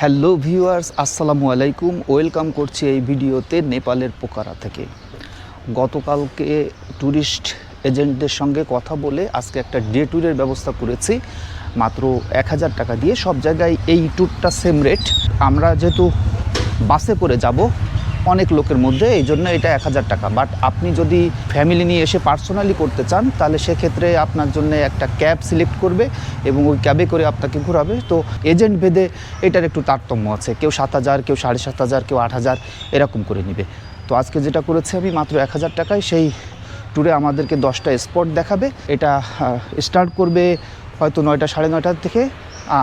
Hello viewers, আসসালামু আলাইকুম। Welcome করছি এই ভিডিওতে নেপালের পোখারা থেকে। গতকালকে ট্যুরিস্ট এজেন্টদের সঙ্গে কথা বলে আজকে একটা ডে ট্যুরের ব্যবস্থা করেছি মাত্র 1000 টাকা দিয়ে। সব জায়গায় এই ট্যুরটা সেম রেট। আমরা যেহেতু বাসে করে যাব অনেক লোকের মধ্যে, এই জন্য এটা 1000 টাকা। বাট আপনি যদি ফ্যামিলি নিয়ে এসে পার্সোনালি করতে চান তাহলে সেক্ষেত্রে আপনার জন্য একটা ক্যাব সিলেক্ট করবে এবং ওই ক্যাবে করে আপনাকে ঘোরাবে। তো এজেন্ট ভেদে এটার একটু তারতম্য আছে, কেউ 7000, কেউ 7500, কেউ 8000 এরকম করে নেবে। তো আজকে যেটা করেছি আমি মাত্র 1000 টাকায় সেই ট্যুরে আমাদেরকে 10টা স্পট দেখাবে। এটা স্টার্ট করবে হয়তো 9টা, 9:30 থেকে,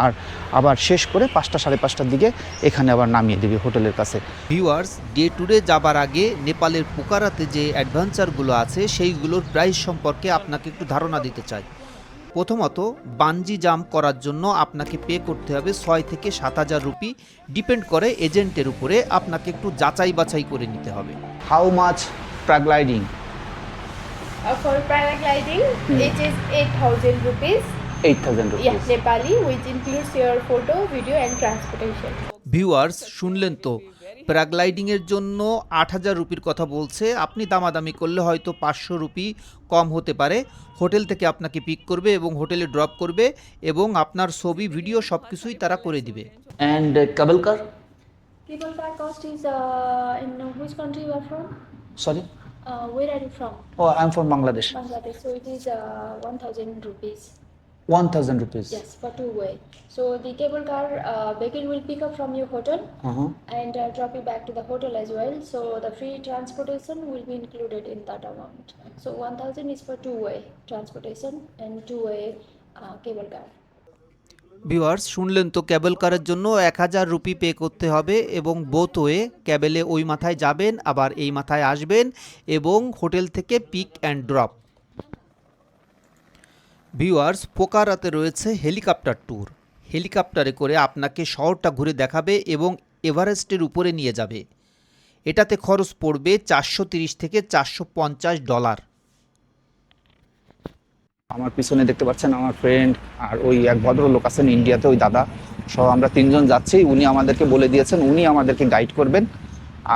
আর আবার শেষ করে 5টা, 5:30টার দিকে এখানে আবার নামিয়ে দেবে হোটেলের কাছে। ভিউয়ার্স, ডে ট্যুরে যাবার আগে নেপালের পোখারাতে যে অ্যাডভেঞ্চারগুলো আছে সেইগুলোর প্রাইস সম্পর্কে আপনাকে একটু ধারণা দিতে চাই। প্রথমত, বানজি জাম্প করার জন্য আপনাকে পে করতে হবে 6 থেকে 7000 রুপি। ডিপেন্ড করে এজেন্টের উপরে, আপনাকে একটু যাচাই বাছাই করে নিতে হবে। How much paragliding? For paragliding, it is 8,000 rupees. 8000 rupees. Yes, Nepali, which includes your photo, video, and transportation. Viewers, শুনলেন তো, প্যারাগ্লাইডিংয়ের জন্য 8000 রুপির কথা বলছে। আপনি দামাদামি করলে হয়তো 500 রুপি কম হতে পারে। হোটেল থেকে আপনাকে পিক করবে এবং হোটেলে ড্রপ করবে এবং আপনার ছবি, ভিডিও সব কিছুই তারা করে দিবে। And cable car? Cable car cost is in which country you are from? Sorry? Where are you from? Oh, I'm from Bangladesh. Bangladesh. So it is 1,000 rupees. 1000 rupees. Yes, for two-way. So the cable car vehicle will pick up from your hotel and drop you back to the hotel as well. So the free transportation will be included in that amount. So 1,000 is for two-way transportation and two-way cable car. Viewers, শুনলেন তো, cable কারের জন্য 1000 rupee pay করতে হবে এবং both way, ক্যাবেলে ওই মাথায় যাবেন আবার এই মাথায় আসবেন এবং হোটেল থেকে পিক অ্যান্ড ড্রপ। ভিউয়ার্স, পোখারাতে রয়েছে হেলিকপ্টার ট্যুর। হেলিকপ্টারে করে আপনাকে শহরটা ঘুরে দেখাবে এবং এভারেস্টের উপরে নিয়ে যাবে। এটাতে খরচ পড়বে $430 থেকে $450। আমার পিছনে দেখতে পাচ্ছেন আমার ফ্রেন্ড আর ওই এক ভদ্রলোক আছেন ইন্ডিয়াতে, ওই দাদা সহ আমরা 3 জন যাচ্ছি। উনি আমাদেরকে বলে দিয়েছেন উনি আমাদেরকে গাইড করবেন।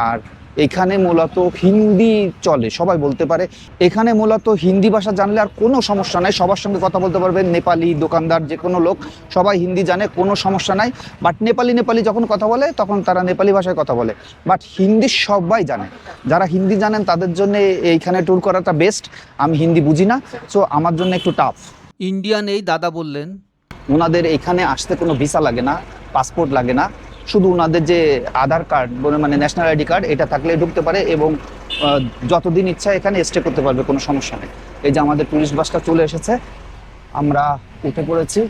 আর এখানে মূলত হিন্দি চলে, সবাই বলতে পারে। এখানে মূলত হিন্দি ভাষা জানলে আর কোনো সমস্যা নাই, সবার সঙ্গে কথা বলতে পারবেন। নেপালি দোকানদার, যে কোনো লোক, সবাই হিন্দি জানে, কোনো সমস্যা নাই। বাট নেপালি যখন কথা বলে তখন তারা নেপালি ভাষায় কথা বলে, বাট হিন্দি সবাই জানে। যারা হিন্দি জানেন তাদের জন্য এইখানে ট্যুর করাটা বেস্ট। আমি হিন্দি বুঝি না, সো আমার জন্য একটু টাফ। ইন্ডিয়ান এই দাদা বললেন, ওনাদের এখানে আসতে কোনো ভিসা লাগে না, পাসপোর্ট লাগে না, শুধু ওনাদের যে আধার কার্ড মানে ন্যাশনাল আইডি কার্ড, এটা থাকলে ঢুকতে পারে এবং যতদিন ইচ্ছা এখানে স্টে করতে পারবে, কোনো সমস্যা নেই। এই যে আমাদের টুরিস্ট বাসটা চলে এসেছে, আমরা উঠে পড়েছি।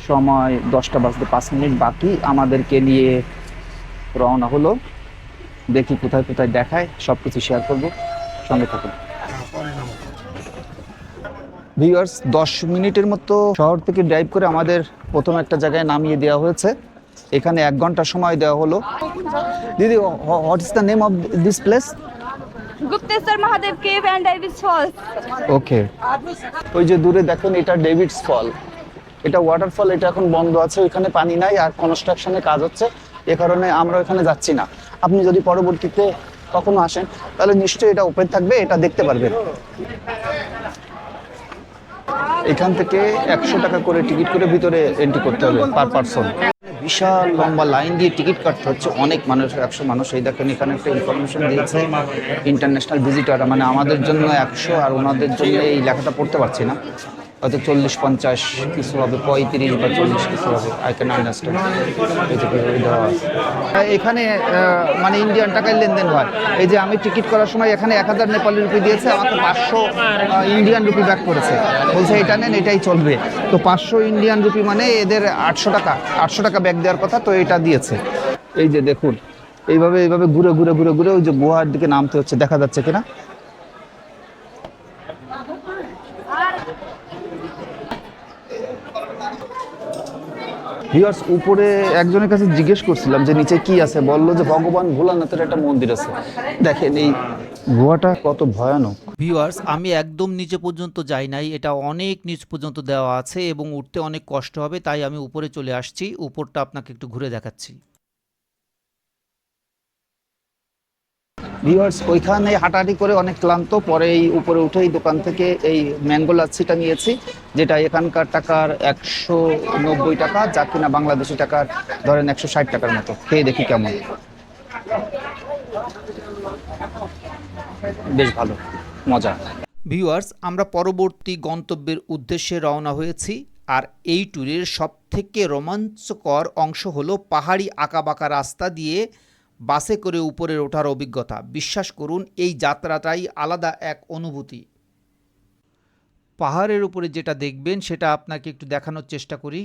সময় 10টা বাজতে 5 মিনিট বাকি, আমাদেরকে নিয়ে রওনা হলো। দেখি কোথায় কোথায় দেখায়, সব কিছু শেয়ার করবো, সঙ্গে থাকুন। ভিউয়ার্স, 10 মিনিটের মতো শহর থেকে ড্রাইভ করে আমাদের প্রথম একটা জায়গায় নামিয়ে দেওয়া হয়েছে। এখানে 1 ঘন্টা সময় দেওয়া হলো। দিদি, what is the name of this place? Gupteswar Mahadev Cave and Davis Falls. ওকে, ওই যে দূরে দেখেন এটা ডেভিডস ফল, এটা ওয়াটারফল। এটা এখন বন্ধ আছে, ওইখানে পানি নাই আর কনস্ট্রাকশনের কাজ হচ্ছে, এ কারণে আমরা ওখানে যাচ্ছি না। আপনি যদি পরবর্তীতে কখনো আসেন তাহলে নিশ্চয়ই এটা ওপেন থাকবে, এটা দেখতে পারবেন। এখান থেকে 100 টাকা করে টিকিট করে ভিতরে এন্ট্রি করতে হবে পার পারসন। বিশাল লম্বা লাইন দিয়ে টিকিট কাটতে হচ্ছে, অনেক মানুষ, 100 মানুষ। এই দেখেন এখানে একটা ইনফরমেশন দিয়েছে ইন্টারন্যাশনাল ভিজিটর, মানে আমাদের জন্য 100 আর ওনাদের জন্য এই লেখাটা পড়তে পারছি না, হয়তো 40-50 কিছু হবে, 35 বা 40 কিছু হবে। I can understand. এখানে মানে ইন্ডিয়ান টাকায় লেনদেন হয়। এই যে আমি টিকিট করার সময় এখানে 1000 নেপালি রুপি দিয়েছে, আমাকে 500 ইন্ডিয়ান রুপি ব্যাক করেছে, বলছে এটা নেন, এটাই চলবে। তো 500 ইন্ডিয়ান রুপি মানে এদের 800 টাকা ব্যাক দেওয়ার কথা, তো এটা দিয়েছে। এই যে দেখুন, এইভাবে ঘুরে ঘুরে ঘুরে ঘুরে ওই যে গুহার দিকে নামতে হচ্ছে, দেখা যাচ্ছে কিনা। ভিউয়ার্স, উপরে একজনের কাছে জিজ্ঞেস করছিলাম যে নিচে কি আছে, বললো যে ভগবান ভোলানাথের একটা মন্দির আছে। দেখেন এই গুহাটা কত ভয়ানক। ভিউয়ার্স, আমি একদম নিচে পর্যন্ত যাই নাই, এটা অনেক নিচ পর্যন্ত দেওয়া আছে এবং উঠতে অনেক কষ্ট হবে, তাই আমি উপরে চলে আসছি। উপরটা আপনাকে একটু ঘুরে দেখাচ্ছি। ভিউয়ার্স, ওইখানে হাঁটাহাঁটি করে অনেক ক্লান্ত, পরে এই উপরে উঠে এই দোকান থেকে এই ম্যাঙ্গো লাচ্ছিটা নিয়েছি, যেটা এখানকার টাকার 190 টাকা, যা কিনা বাংলাদেশি টাকার ধরেন 160 টাকার মতো। খেয়ে দেখি কেমন। বেশ ভালো, মজা। ভিউয়ার্স, আমরা পরবর্তী গন্তব্যের উদ্দেশ্যে রওনা হয়েছি। আর এই ট্যুরের সবথেকে রোমাঞ্চকর অংশ হলো পাহাড়ি আঁকাবাঁকা রাস্তা দিয়ে বাসে করে উপরে ওঠার অভিজ্ঞতা। বিশ্বাস করুন, এই যাত্রাটাই আলাদা এক অনুভূতি। পাহাড়ের উপরে যেটা দেখবেন সেটা আপনাকে একটু দেখানোর চেষ্টা করি।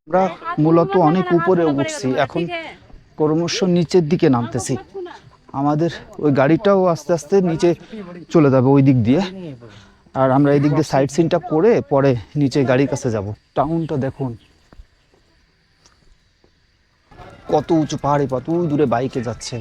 আমরা মূলত অনেক উপরে উঠছি, এখন ক্রমশ নিচের দিকে নামতেছি। আমাদের ওই গাড়িটাও আস্তে আস্তে নিচে চলে যাবে ওই দিক দিয়ে, আর আমরা এই দিক দিয়ে সাইড সিনটা করে পরে নিচে গাড়ির কাছে যাব। টাউনটা দেখুন কত উঁচু, পাহাড়ি পথ, ওই দূরে বাইকে যাচ্ছে।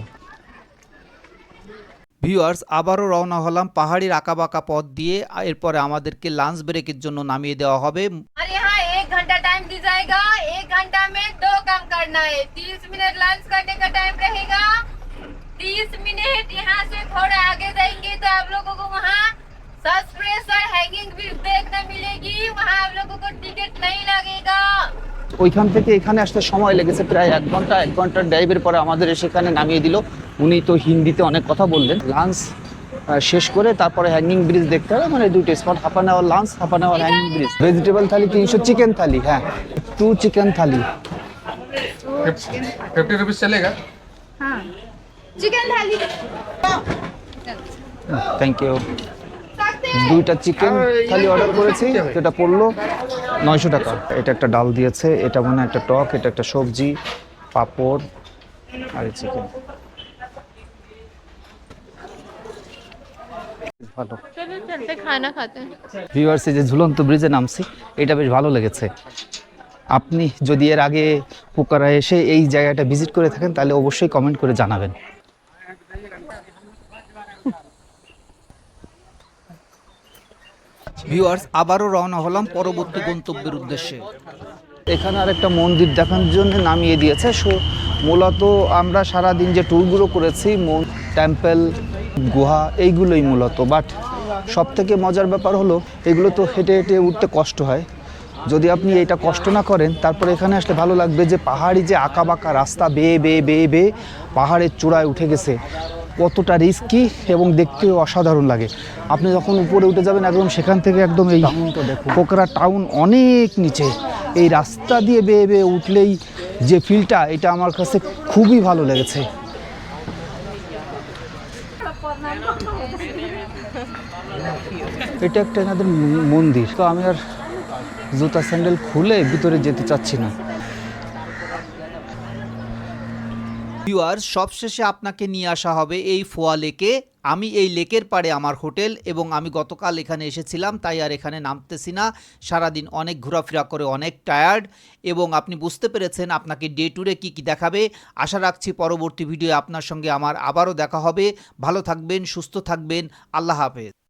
ভিউয়ার্স, আবারও রওনা হলাম পাহাড়ির আঁকাবাঁকা পথ দিয়ে। এরপরে আমাদেরকে লাঞ্চ ব্রেকের জন্য নামিয়ে দেওয়া হবে। और यहाँ 1 घंटा टाइम दी जाएगा। 1 घंटा में 2 काम करना है। 30 मिनट लंच करने का टाइम रहेगा। 30 मिनट यहाँ से थोड़ा आगे जाएंगे तो आप लोगों को वहाँ सस्पेंस और हैंगिंग ब्रिज देखने मिलेगी। वहाँ आप लोगों को टिकट नहीं लगेगा। ওইখান থেকে এখানে আসতে সময় লেগেছে প্রায় 1 ঘন্টা। 1 ঘন্টার ড্রাইভের পরে আমাদের সেখানে নামিয়ে দিল। উনি তো হিন্দিতে অনেক কথা বললেন। লাঞ্চ শেষ করে তারপরে হ্যাঙ্গিং ব্রিজ দেখতে হবে, মানে দুটো spot, half an hour lunch, half an hour hanging bridge. Vegetable thali 300, chicken thali, হ্যাঁ 2 চিকেন থালি। 50 रुपीज चलेगा। हाँ चिकन थाली থ্যাংক ইউ। 2টা চিকেন থালি অর্ডার করেছি, যেটা পড়লো 900 টাকা। এটা একটা ডাল দিয়েছে, এটা মনে হয় একটা টক, এটা একটা সবজি, পাঁপড় আর চিকেন। ভালো। चलते खाना खाते हैं। ভিউয়ার্স, এই যে ঝুলন্ত ব্রিজে নামছি, এটা বেশ ভালো লেগেছে। আপনি যদি এর আগে পোকারা এসে এই জায়গাটা ভিজিট করে থাকেন তাহলে অবশ্যই কমেন্ট করে জানাবেন। ভিউয়ার্স, আবারও রওনা হলাম পরবর্তী গন্তব্যের উদ্দেশ্যে। এখানে আরেকটা মন্দির দেখানোর জন্য নামিয়ে দিয়েছে। মূলত আমরা সারাদিন যে ট্যুরগুলো করেছি, টেম্পল, গুহা, এইগুলোই মূলত। বাট সব থেকে মজার ব্যাপার হলো এগুলো তো হেঁটে হেঁটে উঠতে কষ্ট হয়। যদি আপনি এটা কষ্ট না করেন, তারপরে এখানে আসলে ভালো লাগবে যে পাহাড়ি যে আঁকাবাঁকা রাস্তা বেয়ে বেয়ে বেয়ে বেয়ে পাহাড়ের চূড়ায় উঠে গেছে, কতটা রিস্কি এবং দেখতেও অসাধারণ লাগে। আপনি যখন উপরে উঠে যাবেন একদম সেখান থেকে একদম এই পোখরা টাউন অনেক নিচে, এই রাস্তা দিয়ে বেয়ে বেয়ে উঠলেই যে ফিলটা, এটা আমার কাছে খুবই ভালো লেগেছে। এটা একটা এনাদের মন্দির। তো আমি আর জুতা স্যান্ডেল খুলে ভিতরে যেতে চাচ্ছি না। ভিউয়ার্স, সবশেষে আপনাকে নিয়ে আসা হবে এই ফোয়া লেকে। আমি এই লেকের পাড়ে আমার হোটেল, এবং আমি গতকাল এখানে এসেছিলাম, তাই আর এখানে নামতেছি না। সারাদিন অনেক ঘোরাফেরা করে অনেক টায়ার্ড, এবং আপনি বুঝতে পেরেছেন আপনাকে ডে ট্যুরে কী কী দেখাবে। আশা রাখছি পরবর্তী ভিডিও আপনার সঙ্গে আমার আবারও দেখা হবে। ভালো থাকবেন, সুস্থ থাকবেন, আল্লাহ হাফেজ।